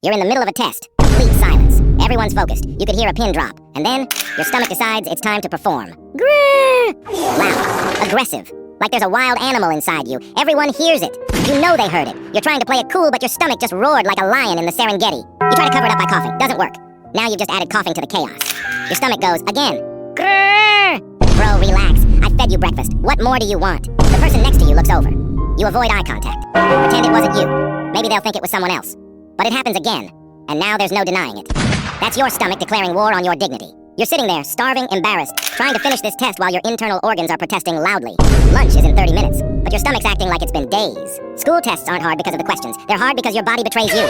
You're in the middle of a test. Complete silence. Everyone's focused. You could hear a pin drop. And then, your stomach decides it's time to perform. Grrr! Loud. Aggressive. Like there's a wild animal inside you. Everyone hears it. You know they heard it. You're trying to play it cool, but your stomach just roared like a lion in the Serengeti. You try to cover it up by coughing. Doesn't work. Now you've just added coughing to the chaos. Your stomach goes, again. Grrr! Bro, relax. I fed you breakfast. What more do you want? The person next to you looks over. You avoid eye contact. Pretend it wasn't you. Maybe they'll think it was someone else. But it happens again. And now there's no denying it. That's your stomach declaring war on your dignity. You're sitting there, starving, embarrassed, trying to finish this test while your internal organs are protesting loudly. Lunch is in 30 minutes, but your stomach's acting like it's been days. School tests aren't hard because of the questions. They're hard because your body betrays you.